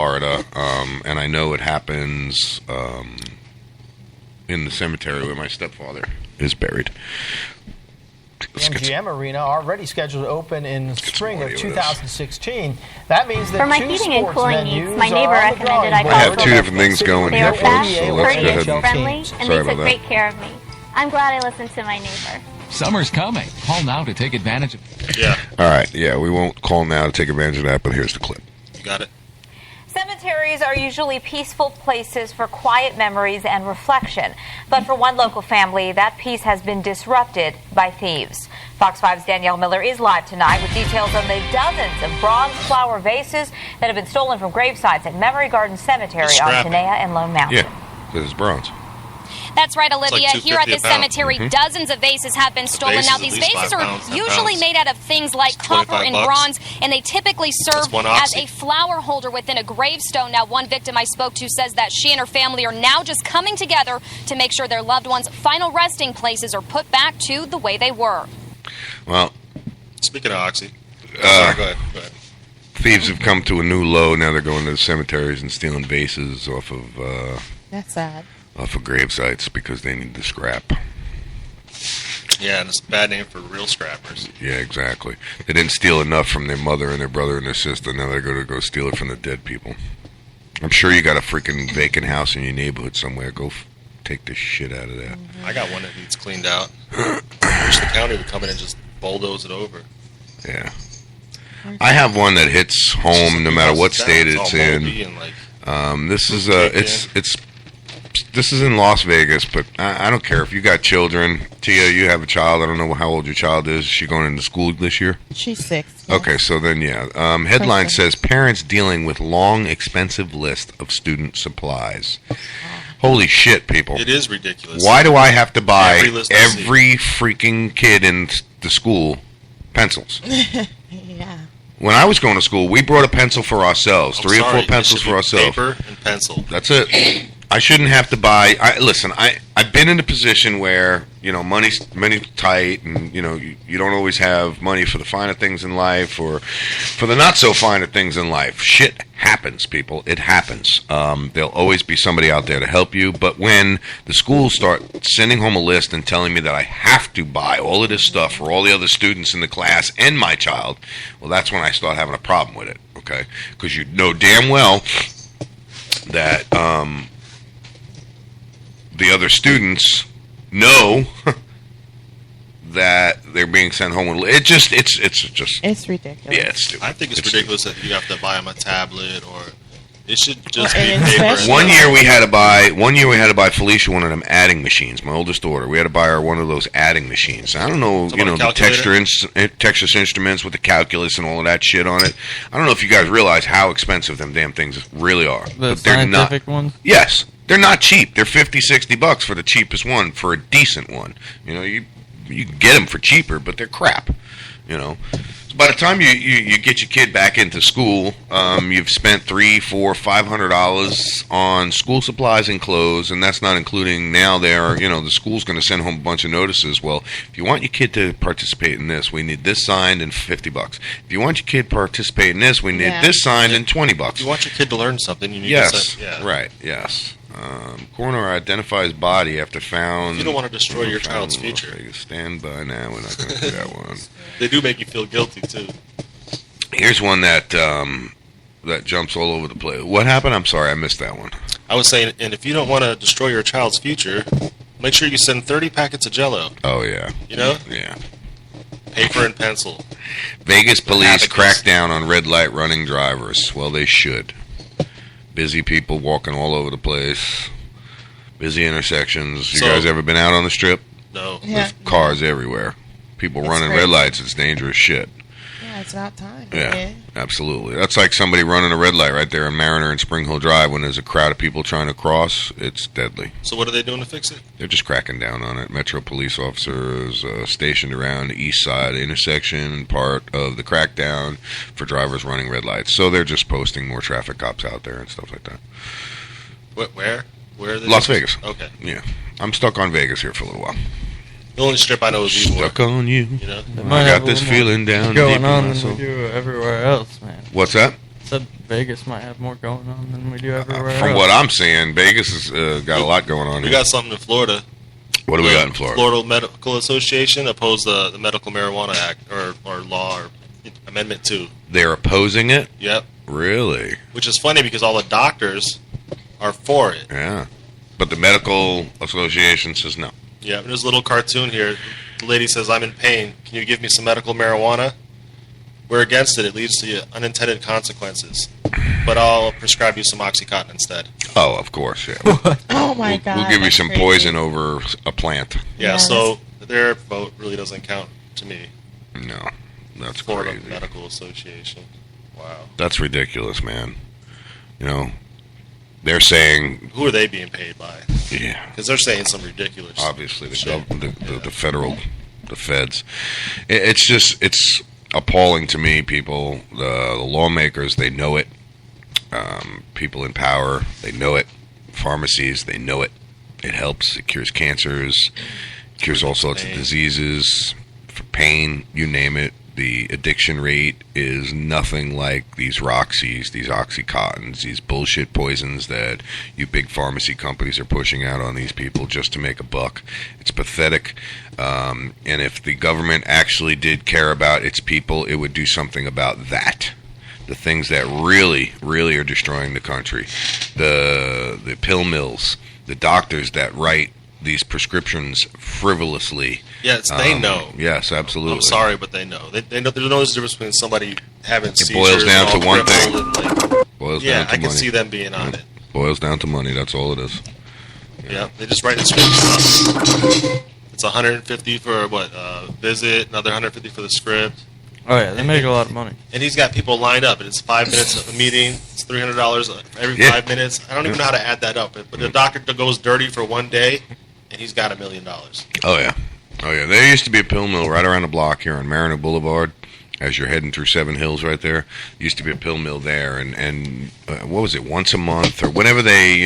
Florida, and I know it happens in the cemetery where my stepfather is buried. The MGM Arena already scheduled to open in spring of 2016. That means that for my heating and cooling needs, my neighbor recommended I have two different things going they here, are fast, folks, so let's go courteous, ahead friendly, and Sorry they about took that. great care of me. I'm glad I listened to my neighbor. Summer's coming. Call now to take advantage of it. Yeah. All right, yeah, we won't call now to take advantage of that, but here's the clip. You got it. Cemeteries are usually peaceful places for quiet memories and reflection. But for one local family, that peace has been disrupted by thieves. Fox 5's Danielle Miller is live tonight with details on the dozens of bronze flower vases that have been stolen from gravesites at Memory Garden Cemetery on Tenaya and Lone Mountain. Yeah, because it's bronze. That's right, Olivia. Like Here at this $2.50 a pound. cemetery, dozens of vases have been stolen. Vases, Now, at these least vases 5 are pounds, 10 usually pounds. made out of things like It's copper 25 and bucks. bronze, and they typically serve That's one as oxy. a flower holder within a gravestone. Now, one victim I spoke to says that she and her family are now just coming together to make sure their loved ones' final resting places are put back to the way they were. Well, Speaking of oxy. Sorry, go ahead. thieves have come to a new low. Now they're going to the cemeteries and stealing vases off of That's sad. off of grave sites because they need the scrap. Yeah, and it's a bad name for real scrappers. Yeah, exactly. They didn't steal enough from their mother and their brother and their sister. Now they're going to go steal it from the dead people. I'm sure you got a freaking vacant house in your neighborhood somewhere. Go take the shit out of that. I got one that needs cleaned out. I wish the county would come in and just bulldoze it over. Yeah. I have one that hits home no matter what state it's all in. moldy and, like, This is this is in Las Vegas, but I don't care if you got children. Tia, you have a child. I don't know how old your child is. Is she going into school this year? She's 6. Yeah. Okay, so then headline says parents dealing with long, expensive list of student supplies. Holy shit, people! It is ridiculous. Why do I have to buy Every freaking kid in the school pencils? Yeah. When I was going to school, we brought a pencil for ourselves, I'm 3 or 4 sorry, pencils it should for be ourselves. Paper and pencil. That's it. I shouldn't have to buy. Listen, I've been in a position where money's tight, and you don't always have money for the finer things in life or for the not so finer things in life. Shit happens, people. It happens. There'll always be somebody out there to help you. But when the schools start sending home a list and telling me that I have to buy all of this stuff for all the other students in the class and my child, well, that's when I start having a problem with it. Okay, because you know damn well that the other students know that they're being sent home with it's just It's ridiculous. yeah, it's stupid. I think it's ridiculous that you have to buy them a tablet, or it should just And be paper. especially- One year we had to buy Felicia one of them adding machines. My oldest daughter, we had to buy her one of those adding machines. I don't know, Somebody the calculator? Texas Instruments with the calculus and all of that shit on it. I don't know if you guys realize how expensive them damn things really are. The But they're not. scientific ones? Yes, they're not cheap. They're $50-$60 for the cheapest one for a decent one. You can get them for cheaper, but they're crap. So by the time you get your kid back into school, you've spent $300, $400, $500 on school supplies and clothes, and that's not including now the school's going to send home a bunch of notices. Well, if you want your kid to participate in this, we need this signed and $50. If you want your kid to participate in this, we need this signed and $20. If you want your kid to learn something, you need to Yes, send, yeah. right, yes. Coroner identifies body after found. You don't want to destroy your child's found in Las future. Vegas. Stand by now. We're not going to do that one. They do make you feel guilty, too. Here's one that jumps all over the place. What happened? I'm sorry, I missed that one. I was saying, and if you don't want to destroy your child's future, make sure you send 30 packets of Jell-O. Oh, yeah. Yeah. Paper and pencil. Vegas police Abacus. crack down on red light running drivers. Well, they should. Busy people walking all over the place. Busy intersections. You guys ever been out on the strip? No. Yeah. There's cars everywhere. People It's running crazy. red lights. It's dangerous shit. Yeah, it's about time. Yeah, absolutely. That's like somebody running a red light right there in Mariner and Spring Hill Drive when there's a crowd of people trying to cross. It's deadly. So what are they doing to fix it? They're just cracking down on it. Metro police officers stationed around the east side of the intersection, part of the crackdown for drivers running red lights. So they're just posting more traffic cops out there and stuff like that. Where? Where are they? Las Vegas. Okay. Yeah. I'm stuck on Vegas here for a little while. The only strip I know is Ybor. Stuck on you. They I might got have a this little more feeling down going deep in on my than soul. we do everywhere else, man. What's that? So Vegas might have more going on than we do everywhere else. From what I'm seeing, Vegas has got a lot going on We here. got something in Florida. What do we got in Florida? Florida Medical Association opposed the Medical Marijuana Act, or law, or Amendment 2. They're opposing it? Yep. Really? Which is funny because all the doctors are for it. Yeah. But the Medical Association says no. Yeah, there's a little cartoon here. The lady says, "I'm in pain. Can you give me some medical marijuana?" We're against it. It leads to unintended consequences. But I'll prescribe you some Oxycontin instead. Oh, of course, yeah. Oh my God! We'll give you that's some crazy. poison over a plant. Yeah, Yes. so their vote really doesn't count to me. No, that's Florida crazy. Medical Association. Wow. That's ridiculous, man. You know, they're saying, Who are they being paid by? yeah, Because they're saying some ridiculous. obviously the shit. the federal, the feds. It's appalling to me. People, the lawmakers, they know it. People in power, they know it. Pharmacies, they know it. It helps. It cures cancers, cures all sorts of diseases, for pain, you name it. The addiction rate is nothing like these Roxys, these Oxycontins, these bullshit poisons that you big pharmacy companies are pushing out on these people just to make a buck. It's pathetic. And if the government actually did care about its people, it would do something about that. The things that really, really are destroying the country. The pill mills, the doctors that write these prescriptions frivolously. Yes, they know. Yes, absolutely. I'm sorry, but they know. They know. There's no difference between somebody having It seizures. boils down and to all one thing. crippled and, like, Boils yeah, down to I can money. see them being on it. Boils down to money. That's all it is. Yeah, they just write the scripts up. It's 150 for what visit, another 150 for the script. Oh yeah, they make a lot of money. And he's got people lined up, and it's 5 minutes of a meeting. It's $300 every Yeah. 5 minutes. I don't even know how to add that up. But the doctor goes dirty for one day, and he's got $1 million. Oh yeah, oh yeah. There used to be a pill mill right around the block here on Mariner Boulevard, as you're heading through Seven Hills right there. Used to be a pill mill there, and what was it? Once a month or whenever they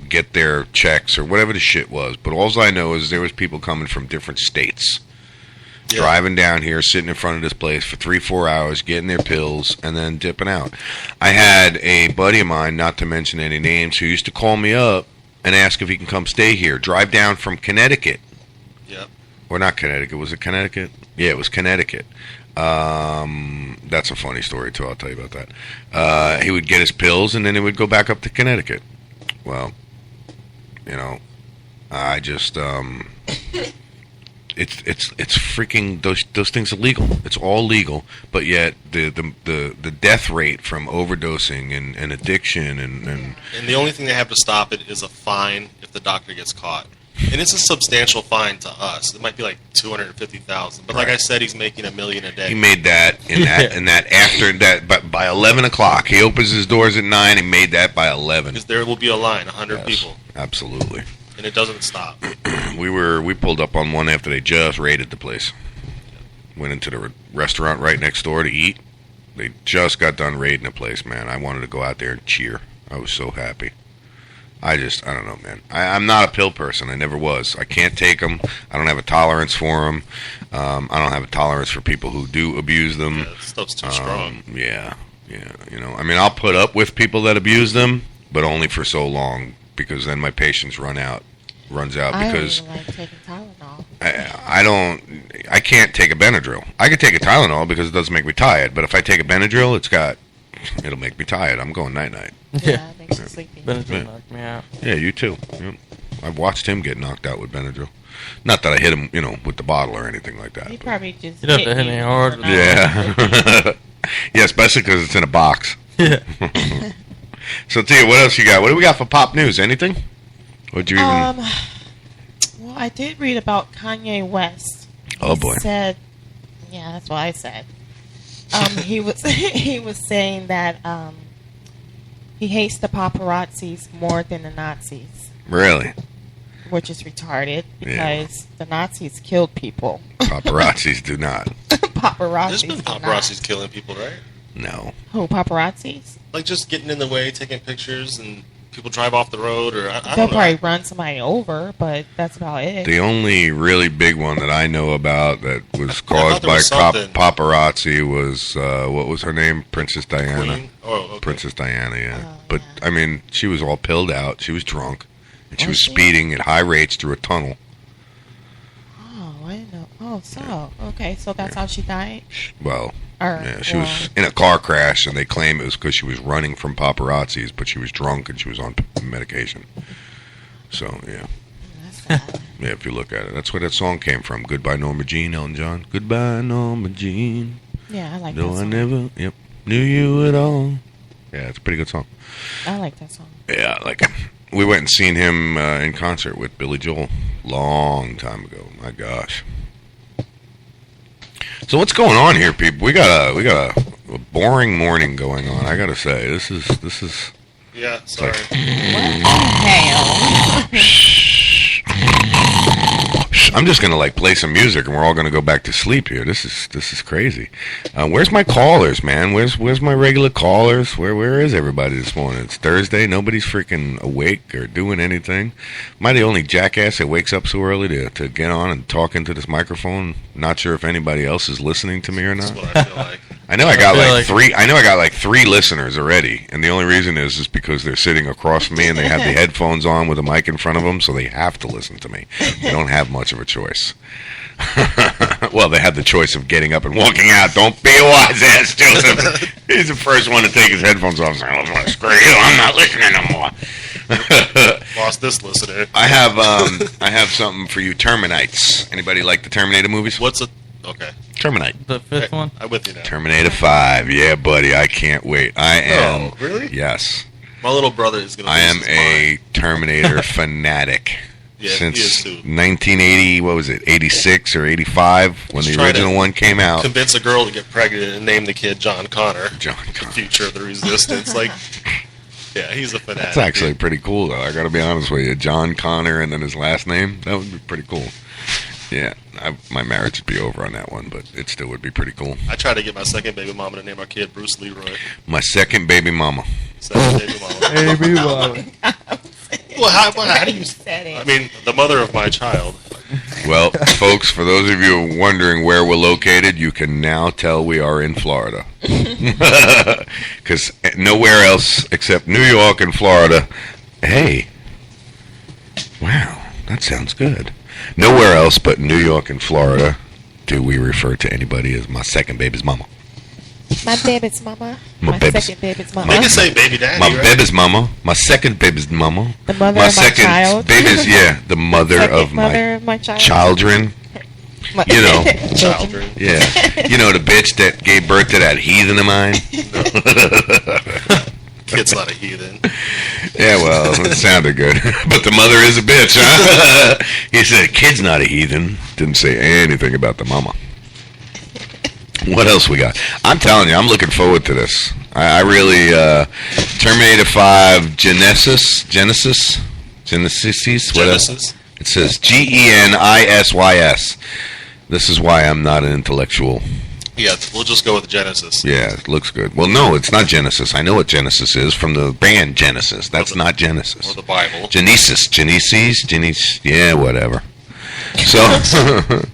get their checks or whatever the shit was. But all I know is there was people coming from different states. Yeah. Driving down here, sitting in front of this place for 3-4 hours, getting their pills, and then dipping out. I had a buddy of mine, not to mention any names, who used to call me up and ask if he can come stay here. Drive down from Connecticut. Yep. Or not Connecticut. Was it Connecticut? Yeah, it was Connecticut. That's a funny story, too. I'll tell you about that. He would get his pills, and then he would go back up to Connecticut. Well, I just... It's freaking those things are legal. It's all legal, but yet the death rate from overdosing and addiction and the only thing they have to stop it is a fine if the doctor gets caught. And it's a substantial fine to us. It might be like $250,000, but like I said, he's making $1 million a day. he made that and that after that, but by 11 o'clock he opens his doors at 9. He made that by 11. Because there will be a line, 100 Yes, people, absolutely. and it doesn't stop. We pulled up on one after they just raided the place. Went into the restaurant right next door to eat. They just got done raiding the place, man. I wanted to go out there and cheer. I was so happy. I don't know, man. I'm not a pill person. I never was. I can't take them. I don't have a tolerance for them. I don't have a tolerance for people who do abuse them. Yeah, that stuff's too strong. Yeah. I mean, I'll put up with people that abuse them, but only for so long, because then my patience runs out because I don't even like taking Tylenol. I can't take a Benadryl. I can take a Tylenol because it doesn't make me tired, but if I take a Benadryl, it'll make me tired. I'm going night-night. Yeah, it makes me sleepy. Benadryl knocked me out. Yeah, you too. Yep. I've watched him get knocked out with Benadryl. Not that I hit him, with the bottle or anything like that. He but- probably just You don't have to hit me hard. Yeah. Yeah, especially because it's in a box. Yeah. So, Tia, what else you got? What do we got for pop news? Anything? Would you even... Well, I did read about Kanye West. Oh, He boy. said, yeah, that's what I said. He was saying that he hates the paparazzis more than the Nazis, Really? which is retarded Yeah. because the Nazis killed people. Paparazzis do not. Paparazzis. There's been do not. paparazzis killing people, right? No. Who, paparazzis? Like just getting in the way, taking pictures, and people drive off the road, or I They'll don't know. probably run somebody over, but that's about it. The only really big one that I know about that was caused there by was something. paparazzi was, what was her name? Princess Diana. Queen? Oh, okay. Princess Diana, yeah. Oh, But, yeah. I mean, she was all pilled out. She was drunk. And she Was was she? speeding at high rates through a tunnel. Oh, I didn't know. Oh, so okay, so that's how she died. Well, Or, yeah, she was in a car crash, and they claim it was because she was running from paparazzis, but she was drunk and she was on medication. So, yeah. That's sad. Yeah, if you look at it. That's where that song came from. Goodbye, Norma Jean, Elton John. Goodbye, Norma Jean. Yeah, I like No, that I song. never, knew you at all. Yeah, it's a pretty good song. I like that song. Yeah, I like it. We went and seen him in concert with Billy Joel long time ago. My gosh. So what's going on here, people? We got a boring morning going on. I gotta say, this is. Yeah, sorry. Hell. I'm just gonna play some music, and we're all gonna go back to sleep here. This is crazy. Where's my callers, man? Where's my regular callers? Where is everybody this morning? It's Thursday. Nobody's freaking awake or doing anything. Am I the only jackass that wakes up so early to get on and talk into this microphone? Not sure if anybody else is listening to me or not. That's what I feel like. I know I got feel like like- three. I know I got like 3 listeners already, and the only reason is because they're sitting across from me and they have the headphones on with a mic in front of them, so they have to listen to me. They don't have much of a choice. Well, they have the choice of getting up and walking out. Don't be a wise ass, Joseph. He's the first one to take his headphones off. And say, screw you! I'm not listening no more. Lost this listener. I have something for you, Terminites. Anybody like the Terminator movies? What's a... Okay. Terminite. The fifth one? I'm with you now. Terminator 5. Yeah, buddy. I can't wait. I am. Oh, really? Yes. My little brother is going to I am a Terminator fanatic. Yeah, Since he is too. 1980, what was it, 86 or 85, when He's the trying to original one came out. convince a girl to get pregnant and name the kid John Connor. John Connor. Future of the Resistance. Yeah, he's a fanatic. That's actually pretty cool, though. I got to be honest with you. John Connor and then his last name, that would be pretty cool. Yeah, my marriage would be over on that one, but it still would be pretty cool. I tried to get my second baby mama to name our kid Bruce Leroy. My second baby mama. Second baby mama. Baby mama. Well, how do you... said it. I mean, the mother of my child. Well, folks, for those of you wondering where we're located, you can now tell we are in Florida. Because nowhere else except New York and Florida. Hey. Wow, that sounds good. Nowhere else but New York and Florida do we refer to anybody as my second baby's mama. My baby's mama. My My baby's- second baby's mama. They can say baby daddy, My right? baby's mama. My second baby's mama. The mother my of my second child. baby's, yeah, the mother Second of mother of my child. children. My- You know. Children. Yeah. You know, the bitch that gave birth to that heathen of mine? Kid's not a heathen. Yeah, well, it sounded good. But the mother is a bitch, huh? He said, kid's not a heathen. Didn't say anything about the mama. What else we got? I'm telling you, I'm looking forward to this. I really, Terminator 5 Genesis, whatever. Genesis. It says GENISYS. This is why I'm not an intellectual. Yeah, we'll just go with Genesis. Yeah, it looks good. Well, no, it's not Genesis. I know what Genesis is from the band Genesis. That's not Genesis. Or the Bible. Genesis. Yeah, whatever. So, the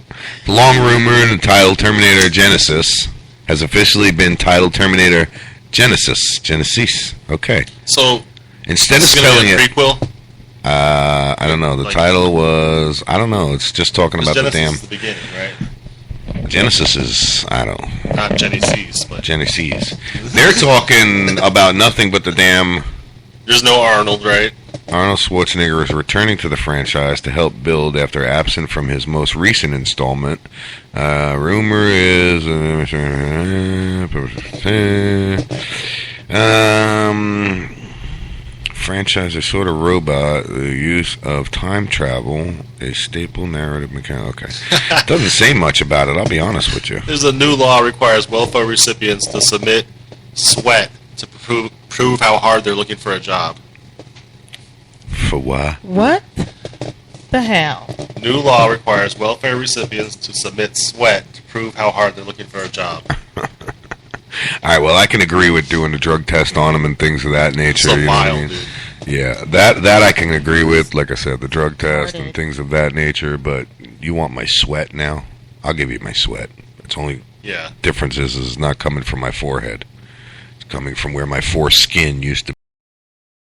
long rumor entitled Terminator Genesis has officially been titled Terminator Genesis. Okay. So, Instead of this is going spelling to be a it, prequel? I don't know. The title was, I don't know. It's just talking about Genesis the damn. is the beginning, right? Genesis is, I don't know. Not Genesis, but... Genesis. They're talking about nothing but the damn. There's no Arnold, right? Arnold Schwarzenegger is returning to the franchise to help build after absent from his most recent installment. Rumor is... franchise is sort of robot. The use of time travel, a staple narrative mechanic. Okay. Doesn't say much about it, I'll be honest with you. There's a new law requires welfare recipients to submit sweat to prove how hard they're looking for a job. For what? What the hell? New law requires welfare recipients to submit sweat to prove how hard they're looking for a job. All right, well, I can agree with doing the drug test on them and things of that nature. So you know mild, what I mean? dude. Yeah, that I can agree with. Like I said, the drug test and things of that nature. But you want my sweat now? I'll give you my sweat. It's only difference is it's not coming from my forehead. It's coming from where my foreskin used to